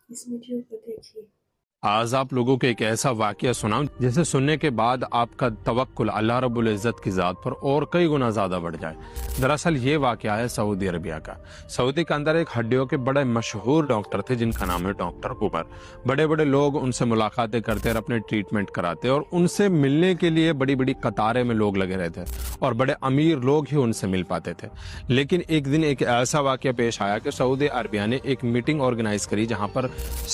اس video کو دیکھیے۔ آج آپ لوگوں کو ایک ایسا واقعہ سناؤں جسے سننے کے بعد آپ کا توکل اللہ رب العزت کی ذات پر اور کئی گنا زیادہ بڑھ جائے۔ دراصل یہ واقعہ ہے سعودی عربیہ کا۔ سعودی کے اندر ایک ہڈیوں کے بڑے مشہور ڈاکٹر تھے جن کا نام ہے ڈاکٹر عمر۔ بڑے بڑے لوگ ان سے ملاقاتیں کرتے اور اپنے ٹریٹمنٹ کراتے، اور ان سے ملنے کے لیے بڑی بڑی قطاریں میں لوگ لگے رہتے اور بڑے امیر لوگ ہی ان سے مل پاتے تھے۔ لیکن ایک دن ایک ایسا واقعہ پیش آیا کہ سعودی عربیہ نے ایک میٹنگ آرگنائز کری جہاں پر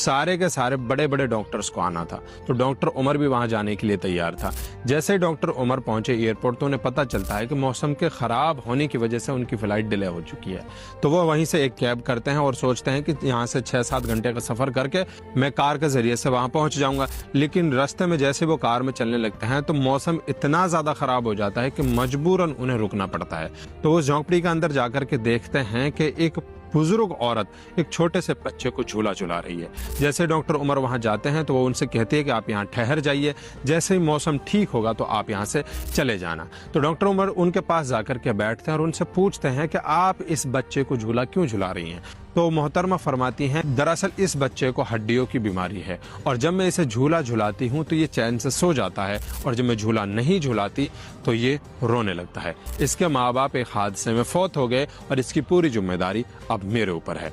سارے کے سارے بڑے بڑے ڈاکٹرز کو آنا تھا، تو ڈاکٹر عمر بھی وہاں جانے کے لیے تیار تھا۔ جیسے ڈاکٹر عمر پہنچے ایئرپورٹ تو انہیں پتہ چلتا ہے کہ موسم کے خراب ہونے کی وجہ سے ان کی فلائٹ ڈیلے ہو چکی ہے، تو وہ وہیں سے ایک کیب کرتے ہیں اور سوچتے ہیں کہ یہاں سے 6-7 گھنٹے کا سفر کر کے میں کار کے ذریعے سے وہاں پہنچ جاؤں گا۔ لیکن راستے میں جیسے وہ کار میں چلنے لگتے ہیں تو موسم اتنا زیادہ خراب ہو جاتا ہے کہ مجبوراً انہیں رکنا پڑتا ہے۔ تو وہ جھونپڑی کے اندر جا کر کے دیکھتے ہیں کہ ایک بزرگ عورت ایک چھوٹے سے بچے کو جھولا جھلا رہی ہے۔ جیسے ڈاکٹر عمر وہاں جاتے ہیں تو وہ ان سے کہتی ہے کہ آپ یہاں ٹھہر جائیے، جیسے ہی موسم ٹھیک ہوگا تو آپ یہاں سے چلے جانا۔ تو ڈاکٹر عمر ان کے پاس جا کر کے بیٹھتے ہیں اور ان سے پوچھتے ہیں کہ آپ اس بچے کو جھولا کیوں جھلا رہی ہیں؟ تو محترمہ فرماتی ہیں دراصل اس بچے کو ہڈیوں کی بیماری ہے، اور جب میں اسے جھولا جھلاتی ہوں تو یہ چین سے سو جاتا ہے، اور جب میں جھولا نہیں جھلاتی تو یہ رونے لگتا ہے۔ اس کے ماں باپ ایک حادثے میں فوت ہو گئے اور اس کی پوری ذمہ داری اب میرے اوپر ہے۔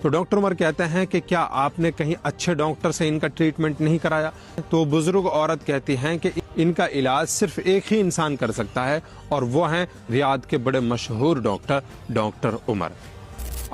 تو ڈاکٹر عمر کہتے ہیں کہ کیا آپ نے کہیں اچھے ڈاکٹر سے ان کا ٹریٹمنٹ نہیں کرایا؟ تو بزرگ عورت کہتی ہیں کہ ان کا علاج صرف ایک ہی انسان کر سکتا ہے، اور وہ ہیں ریاض کے بڑے مشہور ڈاکٹر عمر۔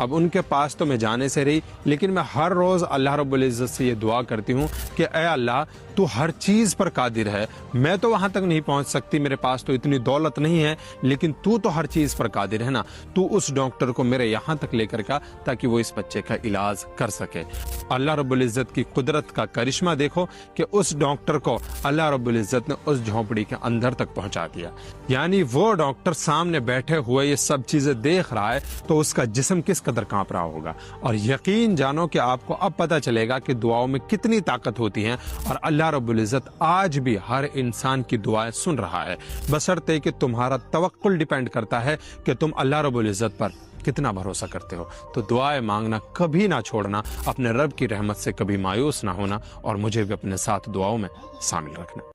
اب ان کے پاس تو میں جانے سے رہی، لیکن میں ہر روز اللہ رب العزت سے یہ دعا کرتی ہوں کہ اے اللہ تو ہر چیز پر قادر ہے، میں تو وہاں تک نہیں پہنچ سکتی، میرے پاس تو اتنی دولت نہیں ہے، لیکن تو ہر چیز پر قادر ہے نا، تو اس ڈاکٹر کو میرے یہاں تک لے کر کا تاکہ وہ اس بچے کا علاج کر سکے۔ اللہ رب العزت کی قدرت کا کرشمہ دیکھو کہ اس ڈاکٹر کو اللہ رب العزت نے اس جھونپڑی کے اندر تک پہنچا دیا۔ یعنی وہ ڈاکٹر سامنے بیٹھے ہوئے یہ سب چیزیں دیکھ رہا ہے تو اس کا جسم کس قدر کانپ رہا ہوگا۔ اور یقین جانو کہ آپ کو اب پتہ چلے گا کہ دعاؤں میں کتنی طاقت ہوتی ہے، اور اللہ رب العزت آج بھی ہر انسان کی دعائیں سن رہا ہے، بشرطے کہ تمہارا توکل ڈیپینڈ کرتا ہے کہ تم اللہ رب العزت پر کتنا بھروسہ کرتے ہو۔ تو دعائیں مانگنا کبھی نہ چھوڑنا، اپنے رب کی رحمت سے کبھی مایوس نہ ہونا، اور مجھے بھی اپنے ساتھ دعاؤں میں شامل رکھنا۔